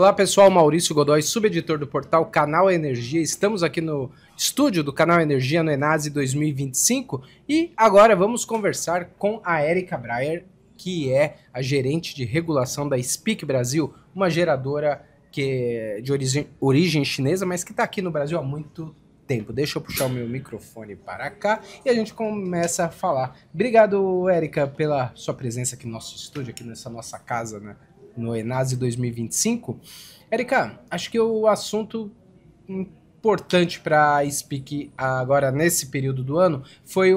Olá pessoal, Maurício Godoy, subeditor do portal Canal Energia. Estamos aqui no estúdio do Canal Energia no Enase 2025 e agora vamos conversar com a Érica Breyer, que é a gerente de regulação da Speak Brasil, uma geradora que é de origem chinesa, mas que está aqui no Brasil há muito tempo. Deixa eu puxar o meu microfone para cá e a gente começa a falar. Obrigado, Érica, pela sua presença aqui no nosso estúdio, aqui nessa nossa casa, né? No Enase 2025. Érica, acho que o assunto importante para a Speak agora nesse período do ano foi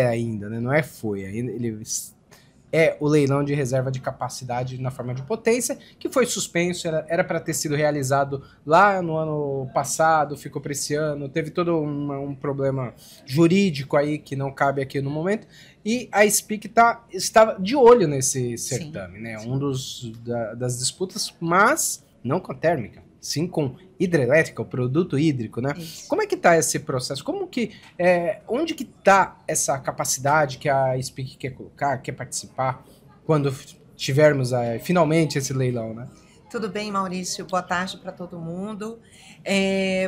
ainda, né? Não é foi, ele é o leilão de reserva de capacidade na forma de potência, que foi suspenso, era para ter sido realizado lá no ano passado, ficou para esse ano, teve todo um problema jurídico aí que não cabe aqui no momento, e a Speak estava de olho nesse certame, né? Sim. Das disputas, mas não com a térmica, sim com hidrelétrica, o produto hídrico, né? Isso. Como é que tá esse processo? Onde que tá essa capacidade que a Speak quer colocar, quer participar, quando tivermos finalmente esse leilão, né? Tudo bem, Maurício? Boa tarde para todo mundo.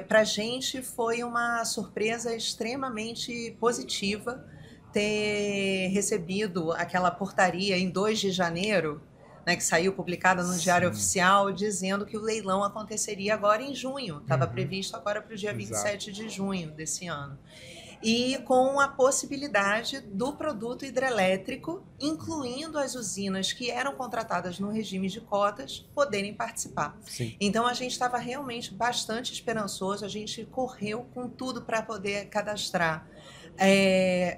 Para a gente foi uma surpresa extremamente positiva ter recebido aquela portaria em 2 de janeiro, né, que saiu publicada no Diário Oficial, dizendo que o leilão aconteceria agora em junho. Estava previsto agora para o dia 27 de junho desse ano. E com a possibilidade do produto hidrelétrico, incluindo as usinas que eram contratadas no regime de cotas, poderem participar. Sim. Então, a gente estava realmente bastante esperançoso, a gente correu com tudo para poder cadastrar.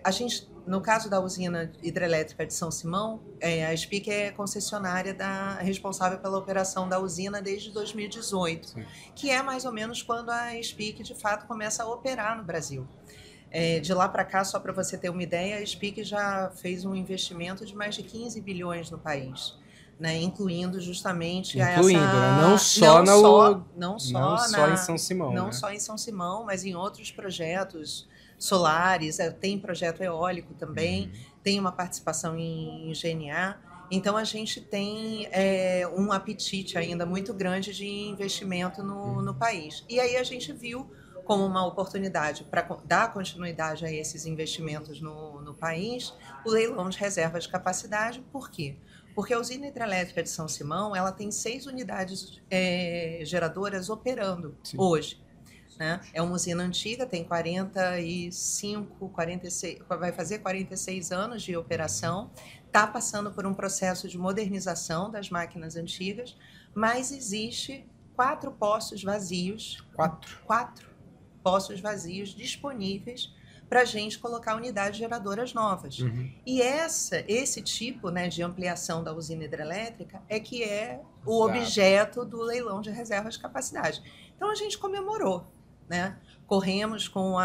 A gente, no caso da usina hidrelétrica de São Simão, a Speak é concessionária responsável pela operação da usina desde 2018, Sim. que é mais ou menos quando a Speak, de fato, começa a operar no Brasil. De lá para cá, só para você ter uma ideia, a Speak já fez um investimento de mais de 15 bilhões no país, né? Incluindo justamente né? Não só em São Simão, não né? só em São Simão, mas em outros projetos solares, tem projeto eólico também, tem uma participação em GNA. Então, a gente tem um apetite ainda muito grande de investimento no país. E aí a gente viu como uma oportunidade para dar continuidade a esses investimentos no país, o leilão de reservas de capacidade. Por quê? Porque a usina hidrelétrica de São Simão ela tem 6 unidades geradoras operando Sim. hoje. Né? É uma usina antiga, tem 46, vai fazer 46 anos de operação, está passando por um processo de modernização das máquinas antigas, mas existe 4 postos vazios. 4 postos vazios disponíveis para a gente colocar unidades geradoras novas. E esse tipo, né, de ampliação da usina hidrelétrica que é o objeto do leilão de reservas de capacidade. Então, a gente comemorou, né? Corremos com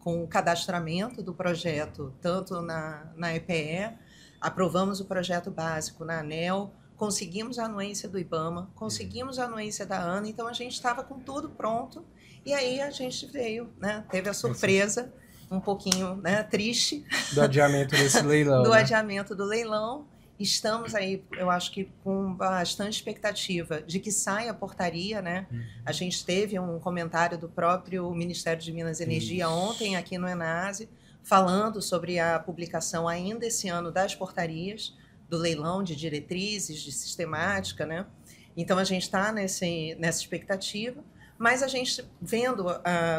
o cadastramento do projeto, tanto na EPE, aprovamos o projeto básico na ANEEL, conseguimos a anuência do IBAMA, conseguimos a anuência da ANA, então a gente estava com tudo pronto. E aí a gente veio, né? Teve a surpresa, um pouquinho, né, triste. Do adiamento desse leilão. Adiamento do leilão. Estamos aí, eu acho que com bastante expectativa de que saia a portaria, né? A gente teve um comentário do próprio Ministério de Minas e Energia ontem aqui no Enase, falando sobre a publicação ainda esse ano das portarias, do leilão de diretrizes, de sistemática, né? Então, a gente está nessa expectativa. Mas a gente, vendo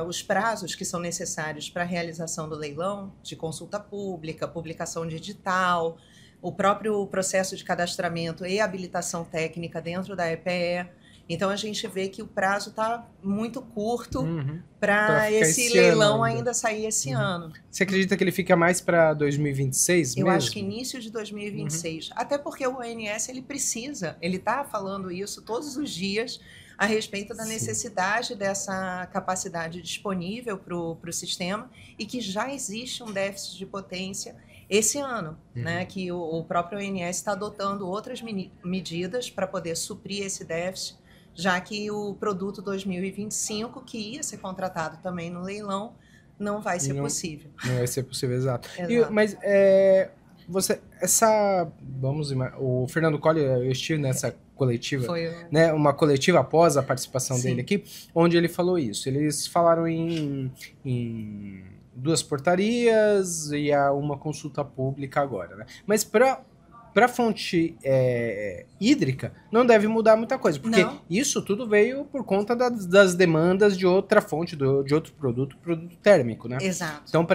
os prazos que são necessários para a realização do leilão, de consulta pública, publicação de edital, o próprio processo de cadastramento e habilitação técnica dentro da EPE, então a gente vê que o prazo está muito curto para esse leilão ainda sair esse ano. Você acredita que ele fica mais para 2026 mesmo? Eu acho que início de 2026. Até porque o ONS ele está falando isso todos os dias, a respeito da necessidade dessa capacidade disponível para o sistema e que já existe um déficit de potência esse ano, né, que o próprio ONS está adotando outras medidas para poder suprir esse déficit, já que o produto 2025, que ia ser contratado também no leilão, não vai ser possível. Não vai ser possível, exato. Exato. O Fernando Colli, eu estive nessa coletiva, Foi né, uma coletiva após a participação Sim. dele aqui, onde ele falou isso. Eles falaram em 2 portarias e uma consulta pública agora, né? Mas para fonte hídrica, não deve mudar muita coisa, porque Não. isso tudo veio por conta das demandas de outra fonte, de outro produto térmico, né? Exato. Então,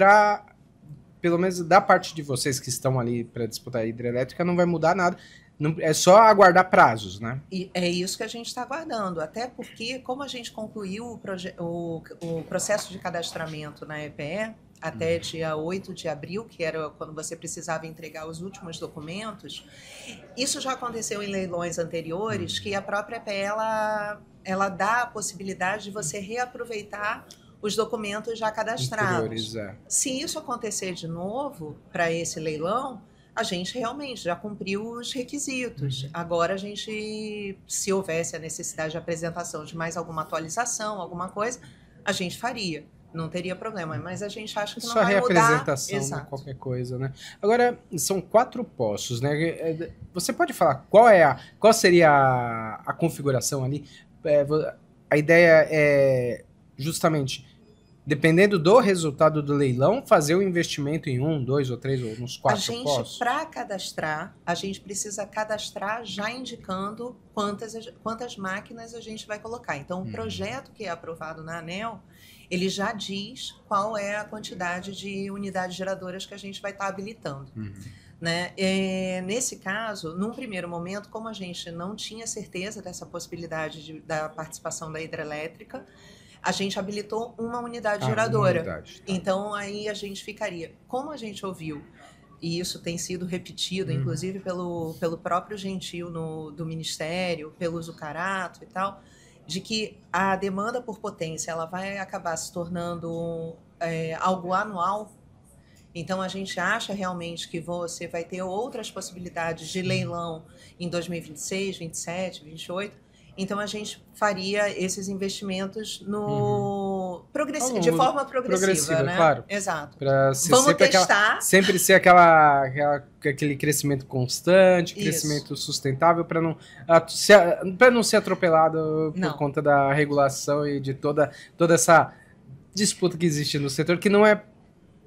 pelo menos da parte de vocês que estão ali para disputar a hidrelétrica, não vai mudar nada. Não, é só aguardar prazos, né? E é isso que a gente está aguardando, até porque, como a gente concluiu o processo de cadastramento na EPE até dia 8 de abril, que era quando você precisava entregar os últimos documentos, isso já aconteceu em leilões anteriores, que a própria EPE ela dá a possibilidade de você reaproveitar os documentos já cadastrados. Se isso acontecer de novo para esse leilão, a gente realmente já cumpriu os requisitos. Agora a gente, se houvesse a necessidade de apresentação de mais alguma atualização, alguma coisa, a gente faria. Não teria problema, mas a gente acha que não vai mudar. Só reapresentação, né, qualquer coisa, né? Agora, são 4 poços, né? Você pode falar qual seria a configuração ali? A ideia é justamente, dependendo do resultado do leilão, fazer o investimento em 1, 2 ou 3 ou nos 4 poços? Para cadastrar, a gente precisa cadastrar já indicando quantas máquinas a gente vai colocar. Então, o projeto que é aprovado na ANEEL, ele já diz qual é a quantidade de unidades geradoras que a gente vai estar habilitando. Né? Nesse caso, num primeiro momento, como a gente não tinha certeza dessa possibilidade da participação da hidrelétrica, a gente habilitou uma unidade geradora. Tá. Então, aí a gente ficaria... Como a gente ouviu, e isso tem sido repetido, inclusive pelo próprio Gentil do Ministério, pelo Zucarato e tal, de que a demanda por potência ela vai acabar se tornando algo anual. Então, a gente acha realmente que você vai ter outras possibilidades de leilão em 2026, 27, 28. Então, a gente faria esses investimentos de forma progressiva, né? Claro. Exato. Vamos testar. Sempre ser aquele crescimento constante, crescimento sustentável, para não ser atropelado por conta da regulação e de toda essa disputa que existe no setor, que não é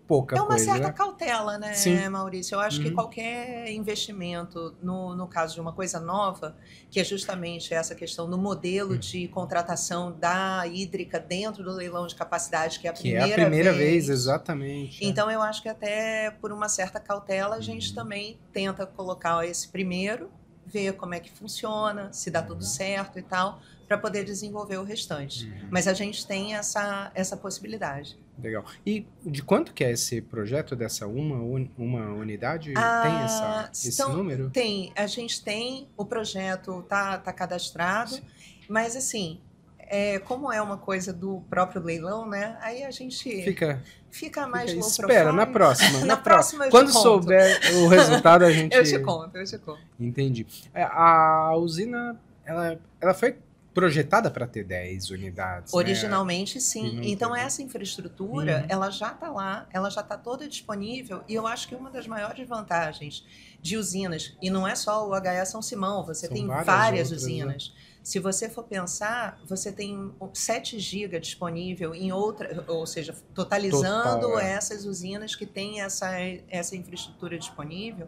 pouca coisa. É uma certa cautela, né, Sim. Maurício? Eu acho que qualquer investimento, no caso de uma coisa nova, que é justamente essa questão do modelo de contratação da hídrica dentro do leilão de capacidade, que é a primeira vez. Exatamente. Então, eu acho que até por uma certa cautela, a gente também tenta colocar esse primeiro, ver como é que funciona, se dá tudo certo e tal, para poder desenvolver o restante. Mas a gente tem essa possibilidade. Legal. E de quanto que é esse projeto dessa uma unidade? Tem esse número? Tem. A gente tem, o projeto tá cadastrado, mas assim, como é uma coisa do próprio leilão, né? Aí a gente fica mais low profile. Espera, na próxima. Na próxima eu Quando te conto. Souber o resultado, a gente... Eu te conto. Entendi. A usina, ela foi projetada para ter 10 unidades, originalmente, né? Sim. Então, essa infraestrutura, ela já está lá, ela já está toda disponível, e eu acho que uma das maiores vantagens de usinas, e não é só o HE São Simão, você tem várias usinas. Né? Se você for pensar, você tem 7 GB disponível em outra, ou seja, totalizando essas usinas que têm essa infraestrutura disponível,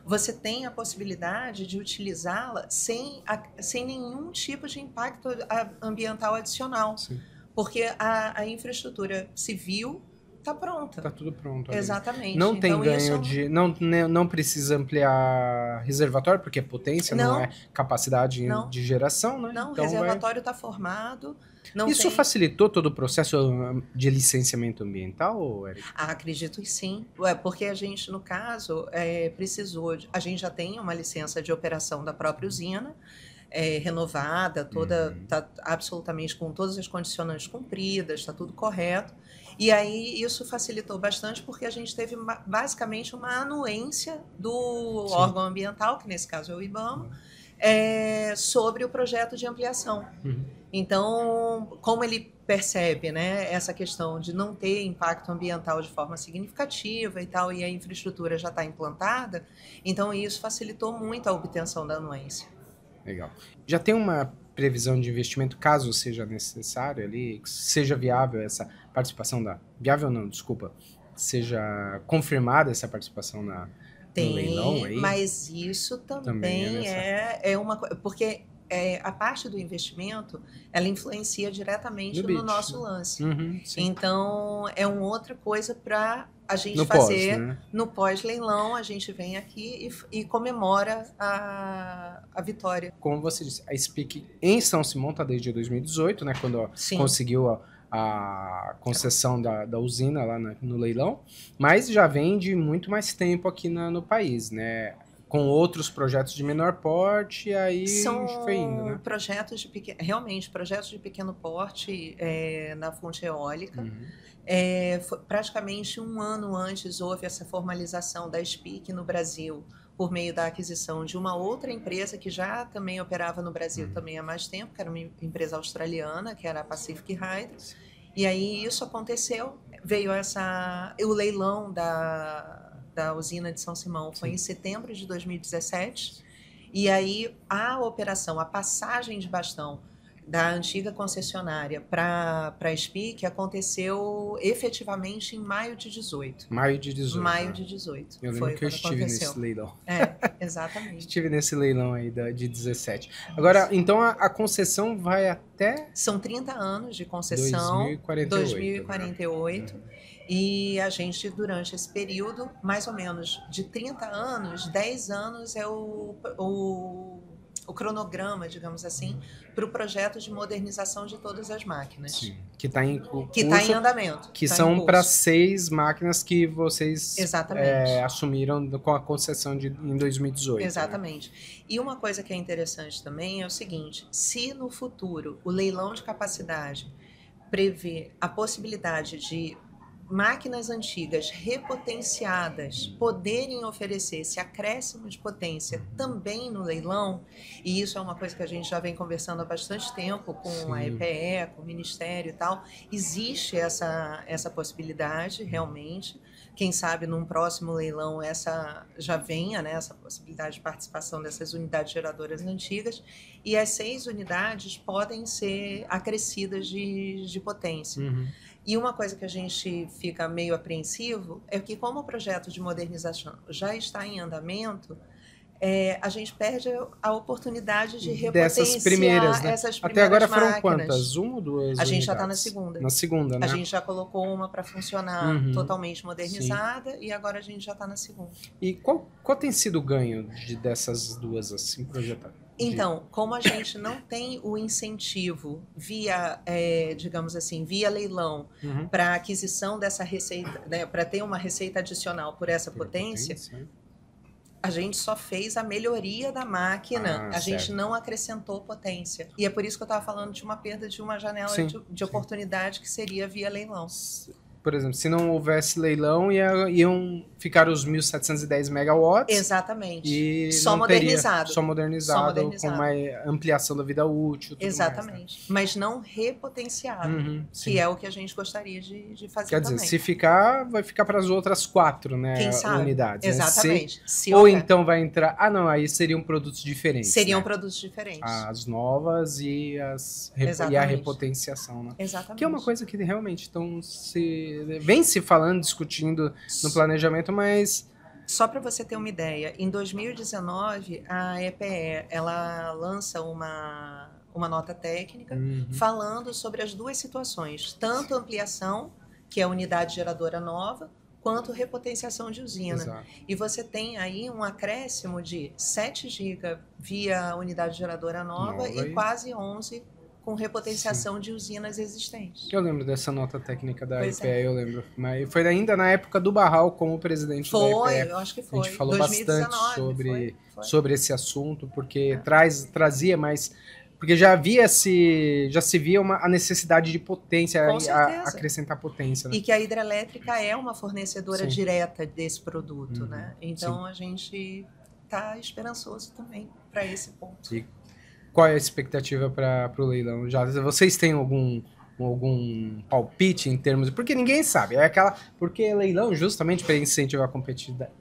você tem a possibilidade de utilizá-la sem nenhum tipo de impacto ambiental adicional. Sim. Porque a infraestrutura civil está pronta. Está tudo pronto. Exatamente. Não tem ganho de... Não precisa ampliar reservatório, porque potência não é capacidade de geração, né? Não, então o reservatório está formado. Isso facilitou todo o processo de licenciamento ambiental, Érica? Acredito que sim. Porque a gente, no caso, precisou... A gente já tem uma licença de operação da própria usina, renovada, toda, tá absolutamente com todas as condicionantes cumpridas, está tudo correto. E aí isso facilitou bastante porque a gente teve basicamente uma anuência do órgão ambiental, que nesse caso é o IBAMA, sobre o projeto de ampliação. Então, como ele percebe, né, essa questão de não ter impacto ambiental de forma significativa e tal, e a infraestrutura já está implantada, então isso facilitou muito a obtenção da anuência. Legal. Já tem uma previsão de investimento, caso seja necessário ali, seja viável essa participação da... Viável não, desculpa. Seja confirmada essa participação no leilão aí? Mas isso também é uma coisa... Porque a parte do investimento, ela influencia diretamente no nosso lance. Então, é uma outra coisa para a gente fazer né? No pós-leilão. A gente vem aqui e comemora a vitória. Como você disse, a SPIC em São Simão está desde 2018, né, quando conseguiu a concessão da usina lá no leilão, mas já vem de muito mais tempo aqui no país, né? Com outros projetos de menor porte, e aí foi indo, né? Projetos realmente projetos de pequeno porte na fonte eólica. Praticamente um ano antes houve essa formalização da SPIC no Brasil, por meio da aquisição de uma outra empresa que já também operava no Brasil também há mais tempo, que era uma empresa australiana, que era a Pacific Hydro. E aí isso aconteceu, veio o leilão da usina de São Simão foi em setembro de 2017, e aí a operação, a passagem de bastão da antiga concessionária para a SPIC aconteceu efetivamente em maio de 18. Maio de 18. Maio de 18. Eu lembro que eu estive nesse leilão. Exatamente. Estive nesse leilão aí de 17. Agora, então a concessão vai até... São 30 anos de concessão. 2048. Né? E a gente, durante esse período, mais ou menos de 30 anos, 10 anos é o cronograma, digamos assim, para o projeto de modernização de todas as máquinas. Sim, que está em andamento. Que são para 6 máquinas que vocês assumiram com a concessão em 2018. Exatamente. Né? E uma coisa que é interessante também é o seguinte, se no futuro o leilão de capacidade prevê a possibilidade de máquinas antigas repotenciadas poderem oferecer esse acréscimo de potência também no leilão, e isso é uma coisa que a gente já vem conversando há bastante tempo com a EPE, com o Ministério e tal, existe essa possibilidade realmente, quem sabe num próximo leilão já venha, né, essa possibilidade de participação dessas unidades geradoras antigas, e as 6 unidades podem ser acrescidas de potência. E uma coisa que a gente fica meio apreensivo é que, como o projeto de modernização já está em andamento, a gente perde a oportunidade de repotenciar essas primeiras máquinas. Até agora foram quantas? 1 ou 2 A unidades? gente já está na segunda. Na segunda, né? A gente já colocou uma para funcionar totalmente modernizada e agora a gente já está na segunda. E qual tem sido o ganho dessas duas assim projetadas? Então, como a gente não tem o incentivo via, digamos assim, via leilão para aquisição dessa receita, né, para ter uma receita adicional por essa potência, a gente só fez a melhoria da máquina, a gente não acrescentou potência. E é por isso que eu estava falando de uma perda de uma janela de oportunidade que seria via leilão. Por exemplo, se não houvesse leilão, iam ficar os 1.710 megawatts. Exatamente. E só modernizado. Só modernizado, com uma ampliação da vida útil. Exatamente. Mais, né? Mas não repotenciado, que é o que a gente gostaria de fazer também. Quer dizer, se ficar, vai ficar para as outras 4, né, quem sabe? Unidades. Exatamente. Né? Ou então vai entrar... não, aí seriam produtos diferentes. Seriam né? Produtos diferentes. As novas e a repotenciação, né? Exatamente. Que é uma coisa que realmente vem se falando, discutindo no planejamento, mas... Só para você ter uma ideia, em 2019, a EPE, ela lança uma nota técnica falando sobre as duas situações, tanto ampliação, que é a unidade geradora nova, quanto repotenciação de usina. Exato. E você tem aí um acréscimo de 7 GB via unidade geradora nova e quase 11 com repotenciação de usinas existentes. Eu lembro dessa nota técnica da EPE, eu lembro. Mas foi ainda na época do Barral como presidente da EPE. Eu acho que foi. A gente falou 2019, bastante sobre esse assunto, porque trazia mais... Porque já se via a necessidade de potência, acrescentar potência. Né? E que a hidrelétrica é uma fornecedora direta desse produto, né? Então a gente está esperançoso também para esse ponto. E qual é a expectativa para o leilão? Vocês têm algum palpite em termos... Porque ninguém sabe. Porque leilão, justamente para incentivar a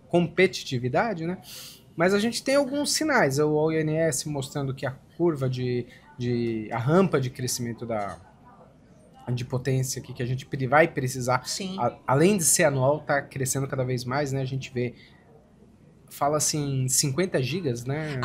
competitividade, né? Mas a gente tem alguns sinais. O ONS mostrando que a curva a rampa de crescimento de potência aqui que a gente vai precisar, além de ser anual, está crescendo cada vez mais, né? A gente vê, fala assim, 50 gigas, né?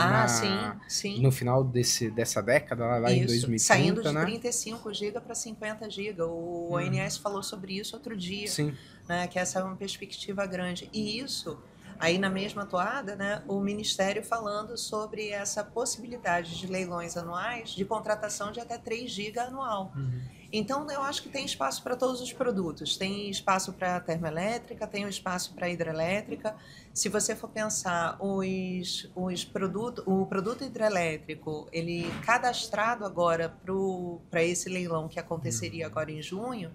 Sim. No final dessa década, lá em 2030, saindo de né? 35 GB para 50 GB. O ONS falou sobre isso outro dia. Sim. Né? Que essa é uma perspectiva grande. E isso... Aí, na mesma toada, né, o Ministério falando sobre essa possibilidade de leilões anuais de contratação de até 3 GB anual. Então, eu acho que tem espaço para todos os produtos. Tem espaço para termoelétrica, tem espaço para hidrelétrica. Se você for pensar, o produto hidrelétrico, ele cadastrado agora para esse leilão que aconteceria agora em junho,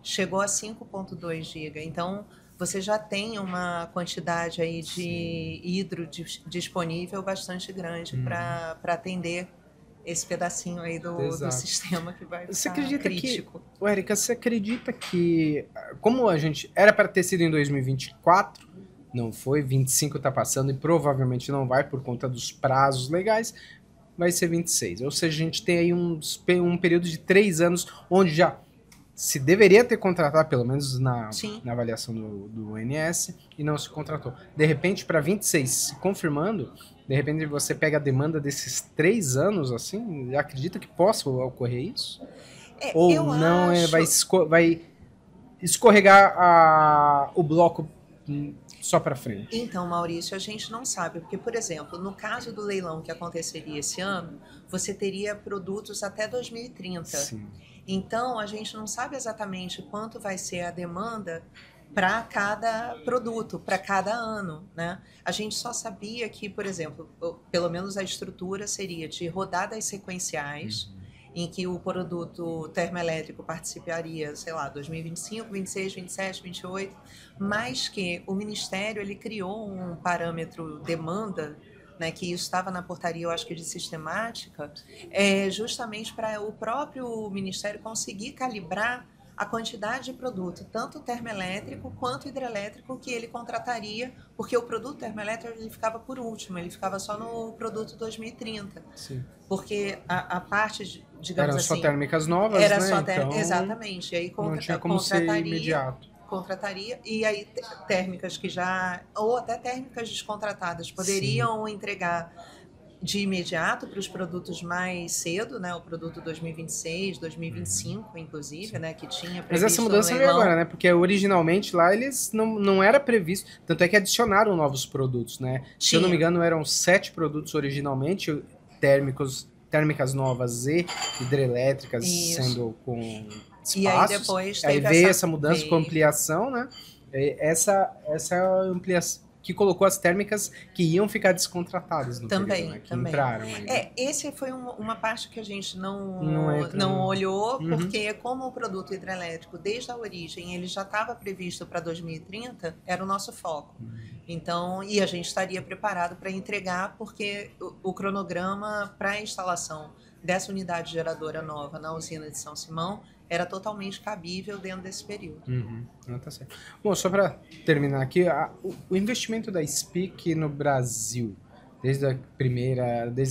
chegou a 5,2 GB. Então, você já tem uma quantidade aí de hidro disponível bastante grande para atender esse pedacinho aí do sistema que vai ficar crítico. Érica, você acredita que, como a gente era para ter sido em 2024, não foi, 25 está passando e provavelmente não vai por conta dos prazos legais, vai ser 26. Ou seja, a gente tem aí um período de 3 anos onde já se deveria ter contratado, pelo menos na avaliação do ONS, e não se contratou. De repente, para 26, se confirmando, de repente você pega a demanda desses 3 anos, assim, acredita que possa ocorrer isso? Ou não, vai escorregar o bloco só para frente? Então, Maurício, a gente não sabe, porque, por exemplo, no caso do leilão que aconteceria esse ano, você teria produtos até 2030. Sim. Então, a gente não sabe exatamente quanto vai ser a demanda para cada produto, para cada ano, né? A gente só sabia que, por exemplo, pelo menos a estrutura seria de rodadas sequenciais, em que o produto termoelétrico participaria, sei lá, 2025, 26, 27, 28, mas que o Ministério ele criou um parâmetro demanda, né, que isso estava na portaria, eu acho que de sistemática, justamente para o próprio Ministério conseguir calibrar a quantidade de produto, tanto termoelétrico quanto hidrelétrico, que ele contrataria, porque o produto termoelétrico ele ficava por último, ele ficava só no produto 2030. Sim. Porque a parte, digamos assim... Eram só térmicas novas, era né? Só então, exatamente. E aí não tinha como ser imediato. Contrataria, e aí térmicas que já... Ou até térmicas descontratadas poderiam entregar de imediato para os produtos mais cedo, né? O produto 2026, 2025, inclusive, né? Que tinha previsto. Mas essa mudança veio agora, né? Porque originalmente lá eles não era previsto. Tanto é que adicionaram novos produtos, né? Se eu não me engano, eram 7 produtos originalmente, térmicas novas e hidrelétricas sendo com espaços. E aí depois teve veio essa mudança com ampliação, né? Essa ampliação que colocou as térmicas que iam ficar descontratadas no período, né? Que entraram aí, né? Esse foi uma parte que a gente não olhou, porque como o produto hidrelétrico, desde a origem, ele já estava previsto para 2030, era o nosso foco. Então, e a gente estaria preparado para entregar, porque o cronograma para a instalação dessa unidade geradora nova na usina de São Simão era totalmente cabível dentro desse período. Não, tá certo. Bom, só para terminar aqui, o investimento da SPIC no Brasil, desde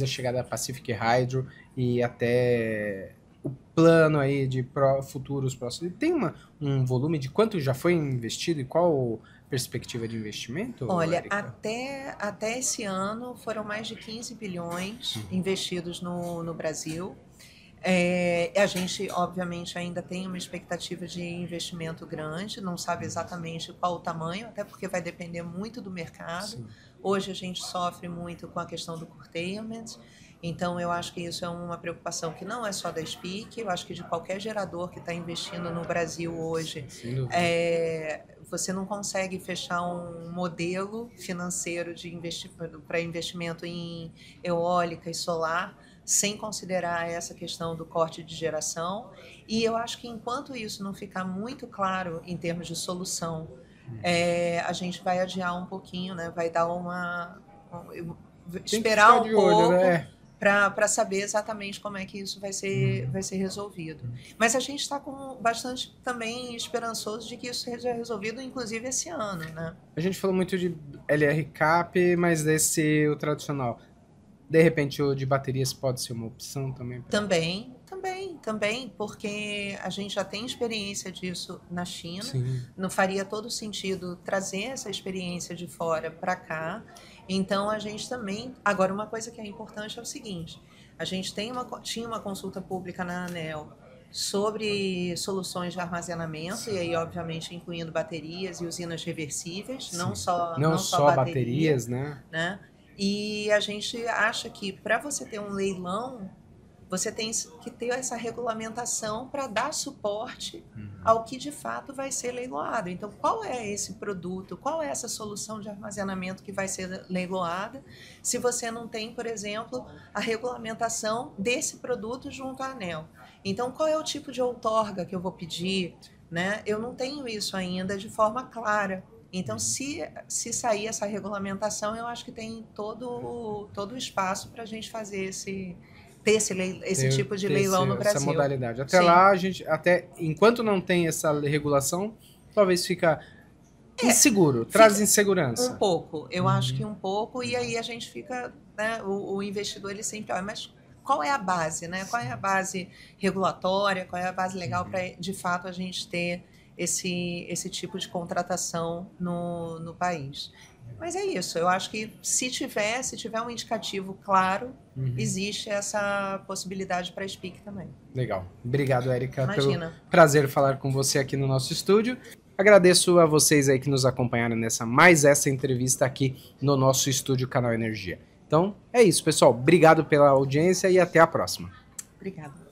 a chegada da Pacific Hydro e até o plano aí de futuros próximos, tem um volume de quanto já foi investido e qual perspectiva de investimento? Olha, até esse ano foram mais de 15 bilhões investidos no Brasil. A gente, obviamente, ainda tem uma expectativa de investimento grande, não sabe exatamente qual o tamanho, até porque vai depender muito do mercado. Sim. Hoje a gente sofre muito com a questão do curtailment, então eu acho que isso é uma preocupação que não é só da SPIC, eu acho que de qualquer gerador que está investindo no Brasil hoje. Você não consegue fechar um modelo financeiro para investimento em eólica e solar sem considerar essa questão do corte de geração. E eu acho que enquanto isso não ficar muito claro em termos de solução, a gente vai adiar um pouquinho, né? Vai dar esperar um pouco para saber exatamente como é que isso vai ser resolvido. Mas a gente está com bastante também esperançoso de que isso seja resolvido, inclusive esse ano, né? A gente falou muito de LR-CAP, mas desse o tradicional. De repente, o de baterias pode ser uma opção também? Também, porque a gente já tem experiência disso na China. Sim. Não faria todo sentido trazer essa experiência de fora para cá. Então, a gente também... Agora, uma coisa que é importante é o seguinte, a gente tinha uma consulta pública na ANEEL sobre soluções de armazenamento, e aí, obviamente, incluindo baterias e usinas reversíveis, Sim. não só baterias, né? E a gente acha que para você ter um leilão, você tem que ter essa regulamentação para dar suporte ao que de fato vai ser leiloado. Então, qual é esse produto, qual é essa solução de armazenamento que vai ser leiloada, se você não tem, por exemplo, a regulamentação desse produto junto à ANEEL? Então, qual é o tipo de outorga que eu vou pedir? Né? Eu não tenho isso ainda de forma clara. Então, se sair essa regulamentação, eu acho que tem todo o espaço para a gente fazer esse tipo de leilão no Brasil. Essa modalidade. Até lá, enquanto não tem essa regulação, talvez fica inseguro, traz insegurança. Um pouco, eu acho que um pouco, e aí a gente fica, né, o investidor ele sempre olha, mas qual é a base, né? Qual é a base regulatória, qual é a base legal para, de fato, a gente ter esse tipo de contratação no país. Mas é isso, eu acho que se tiver um indicativo claro, existe essa possibilidade para a SPIC também. Legal. Obrigado, Érica, Imagina. pelo prazer falar com você aqui no nosso estúdio. Agradeço a vocês aí que nos acompanharam essa entrevista aqui no nosso estúdio Canal Energia. Então, é isso, pessoal. Obrigado pela audiência e até a próxima. Obrigada.